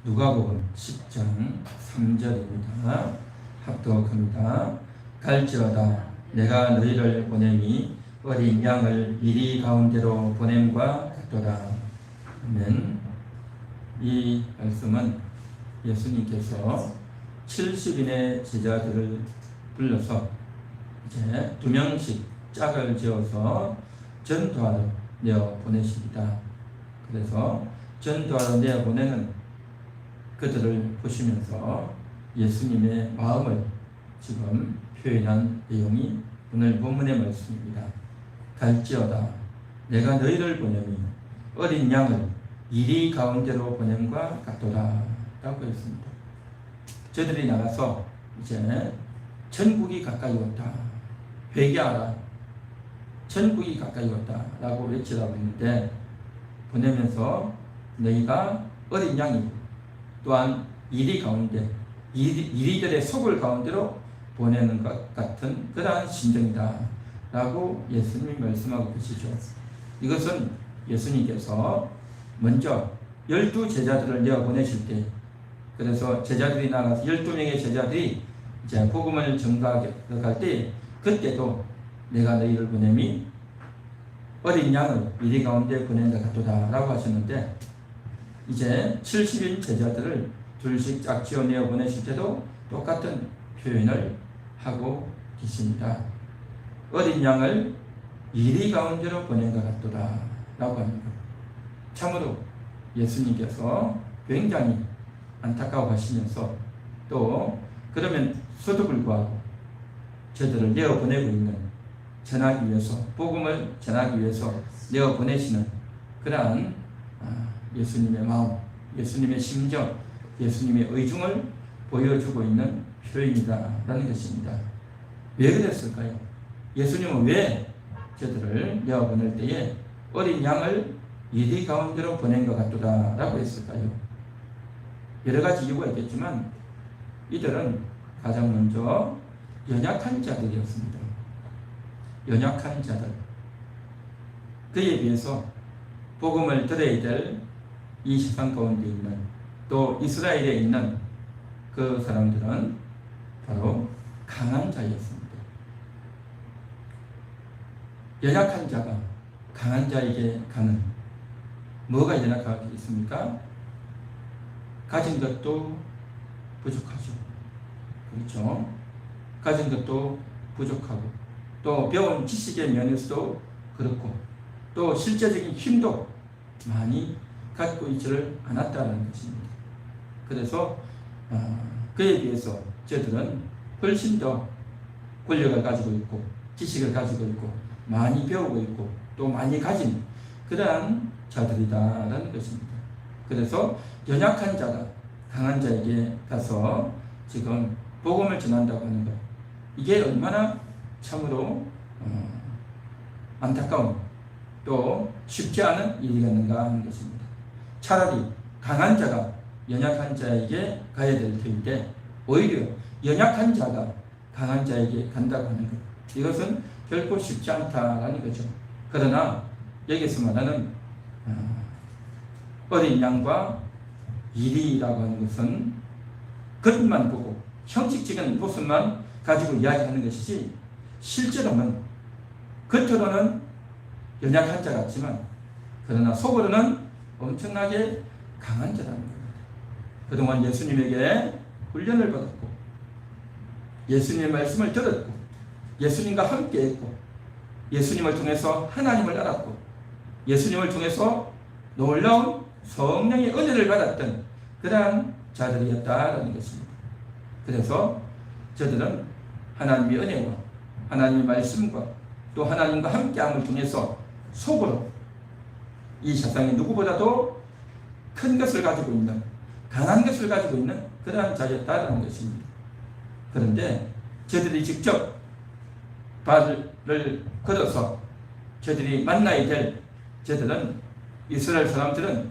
누가복음 10장 3절입니다. 합독합니다. 갈지어다 내가 너희를 보냄이 어린 양을 이리 가운데로 보냄과 같도다. 아멘. 이 말씀은 예수님께서 70인의 제자들을 불러서 이제 2명씩 짝을 지어서 전도하러 내어 보내십니다. 그래서 전도하러 내어 보내는 그들을 보시면서 예수님의 마음을 지금 표현한 내용이 오늘 본문의 말씀입니다. 갈지어다 내가 너희를 보냄이 어린 양을 이리 가운데로 보냄과 같도다 라고 했습니다. 저들이 나가서 이제 천국이 가까이 왔다, 회개하라, 천국이 가까이 왔다 라고 외치라고 했는데, 보내면서 너희가 어린 양이 또한 이리 가운데 이리들의 속을 가운데로 보내는 것 같은 그러한 심정이다 라고 예수님이 말씀하고 계시죠. 이것은 예수님께서 먼저 12제자들을 내어 보내실 때, 그래서 제자들이 나가서 12명의 제자들이 이제 복음을 전가하게 갈 때, 그때도 내가 너희를 보냄이 어린 양을 이리 가운데 보낸다 같도다 라고 하셨는데, 이제 70인 제자들을 둘씩 짝지어 내어 보내실 때도 똑같은 표현을 하고 계십니다. 어린 양을 이리 가운데로 보낸 것 같도다 라고 합니다. 참으로 예수님께서 굉장히 안타까워하시면서, 또 그러면서도 불구하고 저들을 내어 보내고 있는, 전하기 위해서, 복음을 전하기 위해서 내어 보내시는 그러한 예수님의 마음, 예수님의 심정, 예수님의 의중을 보여주고 있는 표현이다라는 것입니다. 왜 그랬을까요? 예수님은 왜 저들을 내어 보낼 때에 어린 양을 이리 가운데로 보낸 것 같도다 라고 했을까요? 여러 가지 이유가 있겠지만 이들은 가장 먼저 연약한 자들이었습니다. 연약한 자들, 그에 비해서 복음을 들어야 될 이 세상 가운데 있는, 또 이스라엘에 있는 그 사람들은 바로 강한 자였습니다. 연약한 자가 강한 자에게 가는, 뭐가 연약하겠습니까? 가진 것도 부족하죠. 그렇죠? 가진 것도 부족하고, 또 배운 지식의 면에서도 그렇고, 또 실제적인 힘도 많이 갖고 있지를 않았다는 것입니다. 그래서 그에 비해서 저들은 훨씬 더 권력을 가지고 있고, 지식을 가지고 있고, 많이 배우고 있고, 또 많이 가진 그러한 자들이다라는 것입니다. 그래서 연약한 자가 강한 자에게 가서 지금 복음을 전한다고 하는 것, 이게 얼마나 참으로 안타까운, 또 쉽지 않은 일이겠는가 하는 것입니다. 차라리 강한 자가 연약한 자에게 가야 될 텐데, 오히려 연약한 자가 강한 자에게 간다고 하는 것, 이것은 결코 쉽지 않다라는 거죠. 그러나 여기서 말하는 어린 양과 이리라고 하는 것은 겉만 보고 형식적인 모습만 가지고 이야기하는 것이지, 실제로는 겉으로는 연약한 자 같지만 그러나 속으로는 엄청나게 강한 자라는 겁니다. 그동안 예수님에게 훈련을 받았고, 예수님의 말씀을 들었고, 예수님과 함께 했고, 예수님을 통해서 하나님을 알았고, 예수님을 통해서 놀라운 성령의 은혜를 받았던 그러한 자들이었다라는 것입니다. 그래서 저들은 하나님의 은혜와 하나님의 말씀과 또 하나님과 함께함을 통해서 속으로 이 세상에 누구보다도 큰 것을 가지고 있는, 강한 것을 가지고 있는 그러한 자였다라는 것입니다. 그런데 저들이 직접 발을 걸어서 저들이 만나야 될, 저들은 이스라엘 사람들은,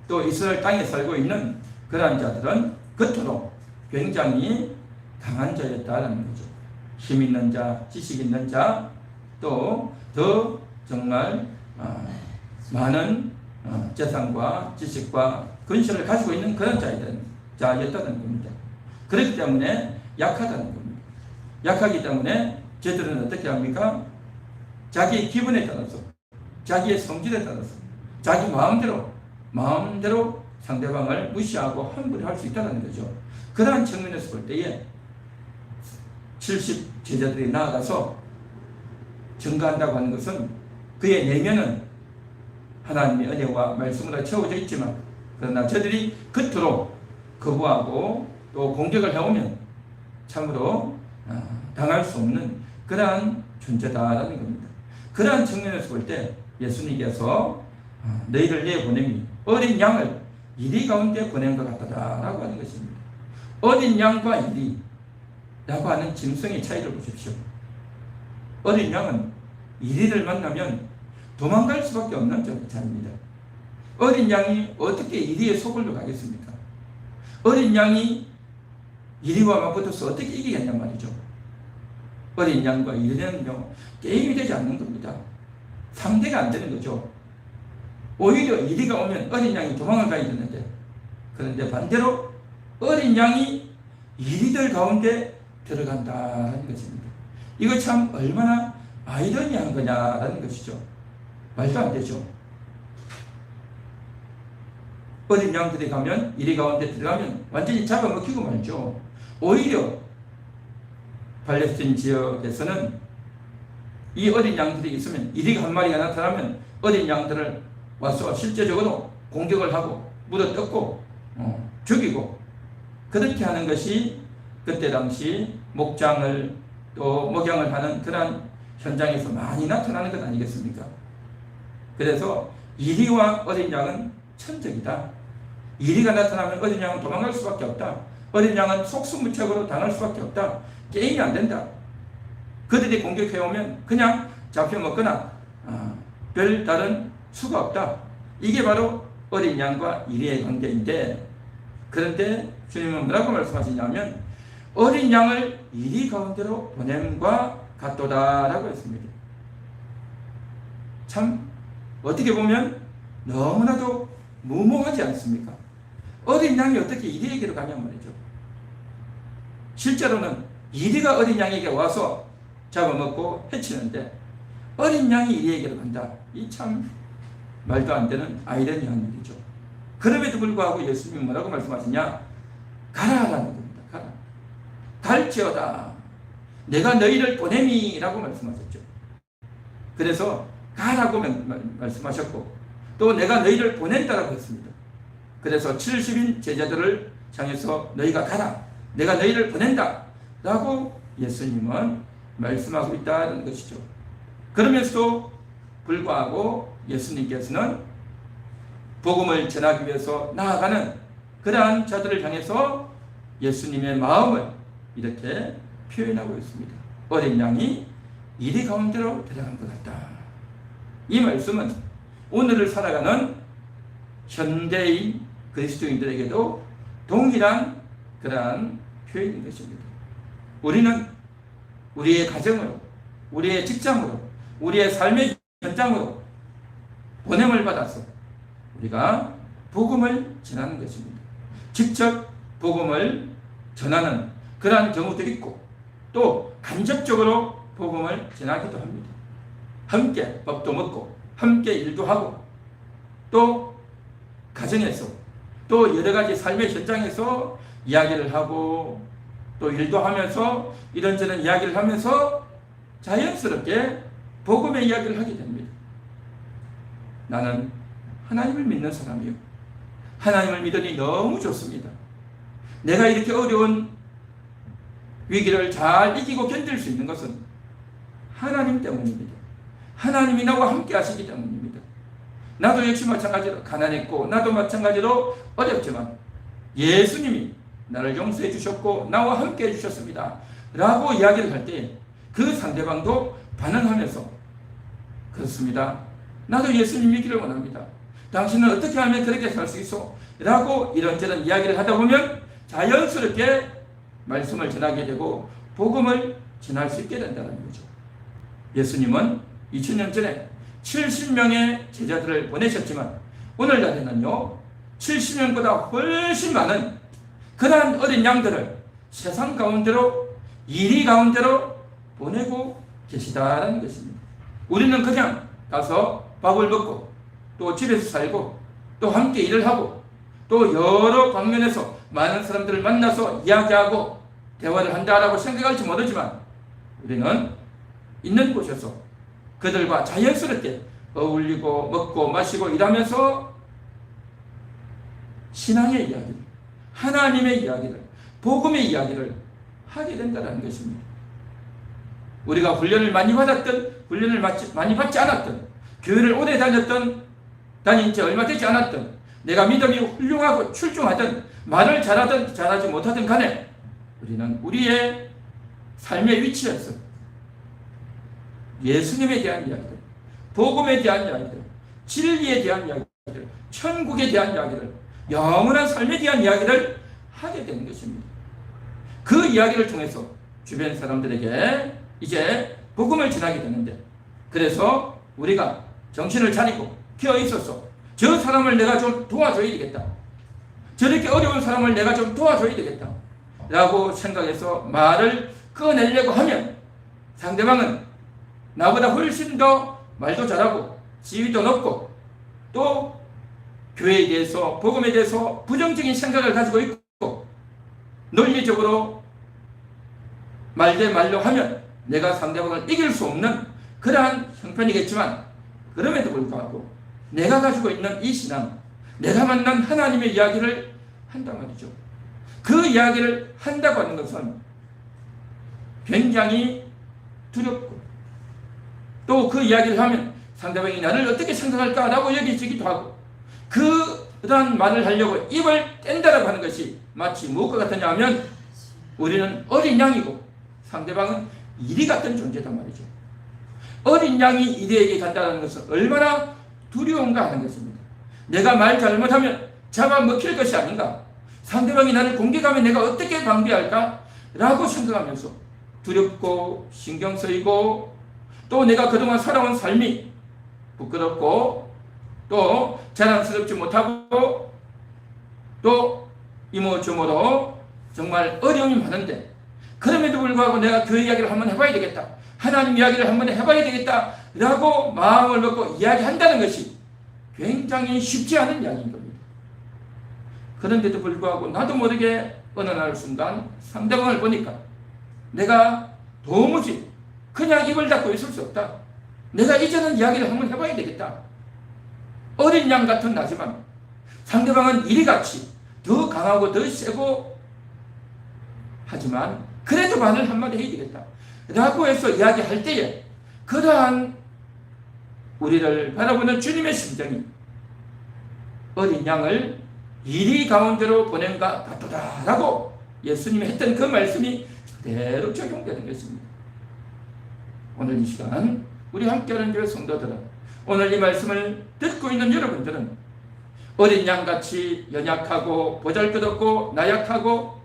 또 이스라엘 땅에 살고 있는 그러한 자들은 겉으로 굉장히 강한 자였다라는 거죠. 힘 있는 자, 지식 있는 자, 또 더 정말 많은 재산과 지식과 근시를 가지고 있는 그런 자였다는 겁니다. 그렇기 때문에 약하다는 겁니다. 약하기 때문에 저들은 어떻게 합니까? 자기의 기분에 따라서, 자기의 성질에 따라서, 자기 마음대로 상대방을 무시하고 함부로 할 수 있다는 거죠. 그러한 측면에서 볼 때에 70 제자들이 나아가서 증거한다고 하는 것은 그의 내면은 하나님의 은혜와 말씀으로 채워져 있지만, 그러나 저들이 겉으로 거부하고 또 공격을 해오면 참으로 당할 수 없는 그러한 존재다라는 겁니다. 그러한 측면에서 볼 때 예수님께서 너희를 내보내니 어린 양을 이리 가운데 보낸 것 같다라고 하는 것입니다. 어린 양과 이리라고 하는 짐승의 차이를 보십시오. 어린 양은 이리를 만나면 도망갈 수밖에 없는 자입니다. 어린 양이 어떻게 이리에 속을로 가겠습니까? 어린 양이 이리와 맞붙어서 어떻게 이기겠냔 말이죠. 어린 양과 이리는요, 게임이 되지 않는 겁니다. 상대가 안 되는 거죠. 오히려 이리가 오면 어린 양이 도망을 가야 되는데, 그런데 반대로 어린 양이 이리들 가운데 들어간다는 것입니다. 이거 참 얼마나 아이러니한 거냐라는 것이죠. 말도 안 되죠. 어린 양들이 가면, 이리 가운데 들어가면 완전히 잡아먹히고 말죠. 오히려 팔레스틴 지역에서는 이 어린 양들이 있으면, 이리가 한 마리가 나타나면 어린 양들을 와서 실제적으로 공격을 하고 물어뜯고 죽이고, 그렇게 하는 것이 그때 당시 목장을 또 목양을 하는 그런 현장에서 많이 나타나는 것 아니겠습니까? 그래서 이리와 어린 양은 천적이다. 이리가 나타나면 어린 양은 도망갈 수밖에 없다. 어린 양은 속수무책으로 당할 수밖에 없다. 게임이 안 된다. 그들이 공격해오면 그냥 잡혀먹거나 별 다른 수가 없다. 이게 바로 어린 양과 이리의 관계인데, 그런데 주님은 뭐라고 말씀하시냐면 어린 양을 이리 가운데로 보냄과 같도다라고 했습니다. 참 어떻게 보면 너무나도 무모하지 않습니까? 어린 양이 어떻게 이리에게로 가냔 말이죠. 실제로는 이리가 어린 양에게 와서 잡아먹고 해치는데 어린 양이 이리에게로 간다. 이 참 말도 안 되는 아이러니한 일이죠. 그럼에도 불구하고 예수님이 뭐라고 말씀하시냐? 가라라는 겁니다. 가라. 갈지어다. 내가 너희를 보냄이라고 말씀하셨죠. 그래서 가라고 말씀하셨고, 또 내가 너희를 보낸다라고 했습니다. 그래서 70인 제자들을 향해서 너희가 가라. 내가 너희를 보낸다. 라고 예수님은 말씀하고 있다는 것이죠. 그러면서도 불구하고 예수님께서는 복음을 전하기 위해서 나아가는 그러한 자들을 향해서 예수님의 마음을 이렇게 표현하고 있습니다. 어린 양이 이리 가운데로 들어간 것 같다. 이 말씀은 오늘을 살아가는 현대인 그리스도인들에게도 동일한 그러한 표현인 것입니다. 우리는 우리의 가정으로, 우리의 직장으로, 우리의 삶의 현장으로 보냄을 받아서 우리가 복음을 전하는 것입니다. 직접 복음을 전하는 그러한 경우도 있고, 또 간접적으로 복음을 전하기도 합니다. 함께 밥도 먹고 함께 일도 하고, 또 가정에서, 또 여러 가지 삶의 현장에서 이야기를 하고, 또 일도 하면서 이런저런 이야기를 하면서 자연스럽게 복음의 이야기를 하게 됩니다. 나는 하나님을 믿는 사람이요, 하나님을 믿으니 너무 좋습니다. 내가 이렇게 어려운 위기를 잘 이기고 견딜 수 있는 것은 하나님 때문입니다. 하나님이 나와 함께 하시기 때문입니다. 나도 역시 마찬가지로 가난했고, 나도 마찬가지로 어렵지만 예수님이 나를 용서해 주셨고 나와 함께 해주셨습니다 라고 이야기를 할 때 그 상대방도 반응하면서, 그렇습니다, 나도 예수님 믿기를 원합니다. 당신은 어떻게 하면 그렇게 살 수 있어? 라고 이런저런 이야기를 하다 보면 자연스럽게 말씀을 전하게 되고 복음을 전할 수 있게 된다는 거죠. 예수님은 2000년 전에 70명의 제자들을 보내셨지만 오늘날에는요 70명보다 훨씬 많은 그러한 어린 양들을 세상 가운데로, 이리 가운데로 보내고 계시다라는 것입니다. 우리는 그냥 가서 밥을 먹고 또 집에서 살고 또 함께 일을 하고 또 여러 방면에서 많은 사람들을 만나서 이야기하고 대화를 한다라고 생각할지 모르지만, 우리는 있는 곳에서 그들과 자연스럽게 어울리고 먹고 마시고 일하면서 신앙의 이야기를, 하나님의 이야기를, 복음의 이야기를 하게 된다는 것입니다. 우리가 훈련을 많이 받았던, 훈련을 많이 받지 않았던, 교회를 오래 다닌 지 얼마 되지 않았던, 내가 믿음이 훌륭하고 출중하던, 말을 잘하든 잘하지 못하든 간에 우리는 우리의 삶의 위치에서 예수님에 대한 이야기들, 복음에 대한 이야기들, 진리에 대한 이야기들, 천국에 대한 이야기들, 영원한 삶에 대한 이야기를 하게 되는 것입니다. 그 이야기를 통해서 주변 사람들에게 이제 복음을 전하게 되는데, 그래서 우리가 정신을 차리고 기어 있어서 저 사람을 내가 좀 도와줘야 되겠다, 저렇게 어려운 사람을 내가 좀 도와줘야 되겠다 라고 생각해서 말을 꺼내려고 하면 상대방은 나보다 훨씬 더 말도 잘하고 지위도 높고 또 교회에 대해서, 복음에 대해서 부정적인 생각을 가지고 있고, 논리적으로 말 대 말로 하면 내가 상대방을 이길 수 없는 그러한 형편이겠지만, 그럼에도 불구하고 내가 가지고 있는 이 신앙, 내가 만난 하나님의 이야기를 한단 말이죠. 그 이야기를 한다고 하는 것은 굉장히 두렵고, 또 그 이야기를 하면 상대방이 나를 어떻게 생각할까라고 여기지기도 하고, 그러한 말을 하려고 입을 뗀다라고 하는 것이 마치 무엇과 같으냐 하면 우리는 어린 양이고 상대방은 이리 같은 존재단 말이죠. 어린 양이 이리에게 간다는 것은 얼마나 두려운가 하는 것입니다. 내가 말 잘못하면 잡아먹힐 것이 아닌가, 상대방이 나를 공격하면 내가 어떻게 방비할까 라고 생각하면서 두렵고 신경 쓰이고, 또 내가 그동안 살아온 삶이 부끄럽고 또 자랑스럽지 못하고 또 이모저모로 정말 어려움이 많은데, 그럼에도 불구하고 내가 교회 이야기를 한번 해봐야 되겠다, 하나님 이야기를 한번 해봐야 되겠다 라고 마음을 먹고 이야기한다는 것이 굉장히 쉽지 않은 이야기인 겁니다. 그런데도 불구하고 나도 모르게 어느 날 순간 상대방을 보니까 내가 도무지 그냥 입을 닫고 있을 수 없다, 내가 이제는 이야기를 한번 해봐야 되겠다. 어린 양 같은 나지만 상대방은 이리같이 더 강하고 더 세고 하지만 그래도 말을 한마디 해야 되겠다 라고 해서 이야기할 때에 그러한 우리를 바라보는 주님의 심정이 어린 양을 이리 가운데로 보낸가 같도다라고 예수님이 했던 그 말씀이 그대로 적용되는 것입니다. 오늘 이 시간 우리 함께하는 교회 성도들은, 오늘 이 말씀을 듣고 있는 여러분들은 어린 양같이 연약하고 보잘것없고 나약하고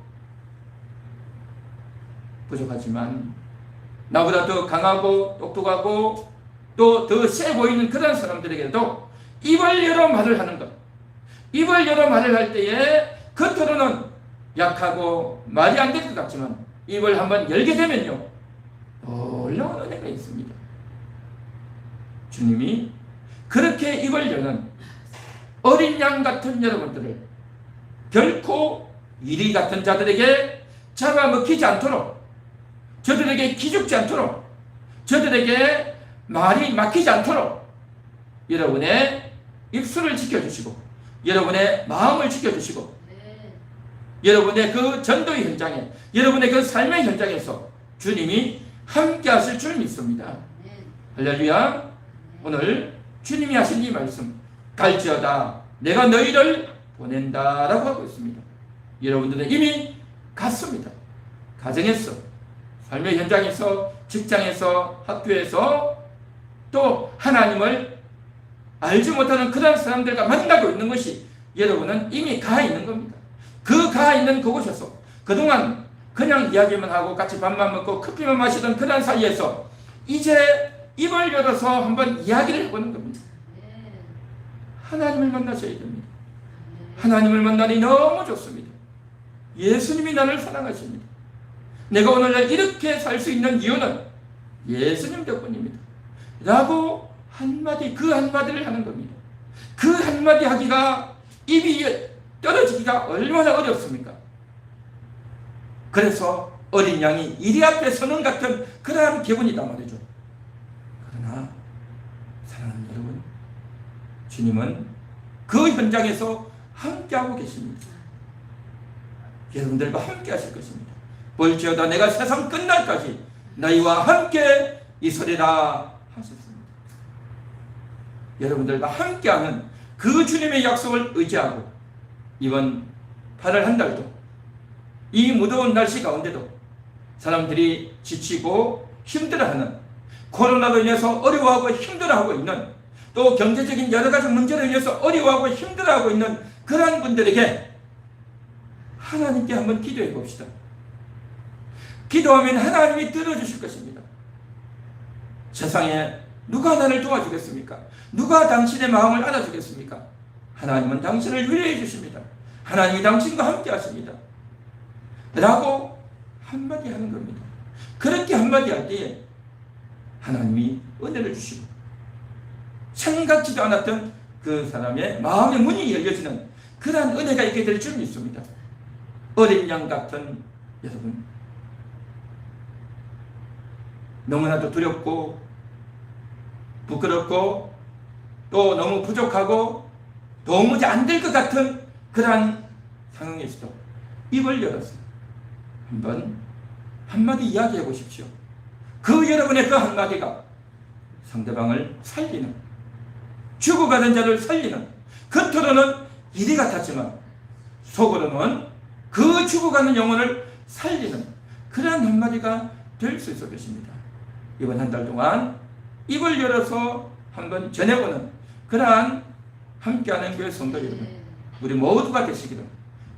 부족하지만 나보다 더 강하고 똑똑하고 또 더 세 보이는 그런 사람들에게도 입을 열어 말을 하는 것, 입을 열어 말을 할 때에 겉으로는 약하고 말이 안 될 것 같지만 입을 한번 열게 되면요 놀라운 은혜가 있습니다. 주님이 그렇게 입을 여는 어린 양 같은 여러분들을 결코 이리 같은 자들에게 잡아먹히지 않도록, 저들에게 기죽지 않도록, 저들에게 말이 막히지 않도록 여러분의 입술을 지켜주시고 여러분의 마음을 지켜주시고 여러분의 그 전도의 현장에, 여러분의 그 삶의 현장에서 주님이 함께 하실 줄 믿습니다. 할렐루야. 오늘 주님이 하신 이 말씀, 갈지어다 내가 너희를 보낸다 라고 하고 있습니다. 여러분들은 이미 갔습니다. 가정에서, 삶의 현장에서, 직장에서, 학교에서 또 하나님을 알지 못하는 그런 사람들과 만나고 있는 것이 여러분은 이미 가 있는 겁니다. 그 가 있는 그곳에서 그동안 그냥 이야기만 하고 같이 밥만 먹고 커피만 마시던 그런 사이에서 이제 입을 열어서 한번 이야기를 해보는 겁니다. 하나님을 만나셔야 됩니다. 하나님을 만나니 너무 좋습니다. 예수님이 나를 사랑하십니다. 내가 오늘날 이렇게 살 수 있는 이유는 예수님 덕분입니다. 라고 그 한마디를 하는 겁니다. 그 한마디 하기가 입이 떨어지기가 얼마나 어렵습니까? 그래서 어린 양이 이리 앞에 서는 같은 그러한 기분이다 말이죠. 그러나 사랑하는 여러분, 주님은 그 현장에서 함께하고 계십니다. 여러분들과 함께 하실 것입니다. 볼지어다 내가 세상 끝날까지 너희와 함께 있으리라 하셨습니다. 여러분들과 함께하는 그 주님의 약속을 의지하고 이번 8월 한 달도 이 무더운 날씨 가운데도 사람들이 지치고 힘들어하는, 코로나로 인해서 어려워하고 힘들어하고 있는, 또 경제적인 여러 가지 문제로 인해서 어려워하고 힘들어하고 있는 그러한 분들에게 하나님께 한번 기도해 봅시다. 기도하면 하나님이 들어주실 것입니다. 세상에 누가 나를 도와주겠습니까? 누가 당신의 마음을 알아주겠습니까? 하나님은 당신을 위로해 주십니다. 하나님이 당신과 함께 하십니다. 라고 한마디 하는 겁니다. 그렇게 한마디 할 때에 하나님이 은혜를 주시고 생각지도 않았던 그 사람의 마음의 문이 열려지는 그러한 은혜가 있게 될 줄 믿습니다. 어린 양 같은 여러분, 너무나도 두렵고 부끄럽고 또 너무 부족하고 도무지 안 될 것 같은 그러한 상황에서도 입을 열어서 한번 한마디 이야기해 보십시오. 그 여러분의 그 한마디가 상대방을 살리는, 죽어가는 자를 살리는, 겉으로는 이리 같았지만 속으로는 그 죽어가는 영혼을 살리는 그러한 한마디가 될 수 있을 것입니다. 이번 한 달 동안 입을 열어서 한번 전해보는 그러한 함께하는 교회 성도 여러분, 우리 모두가 되시기를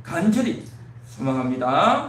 간절히 소망합니다.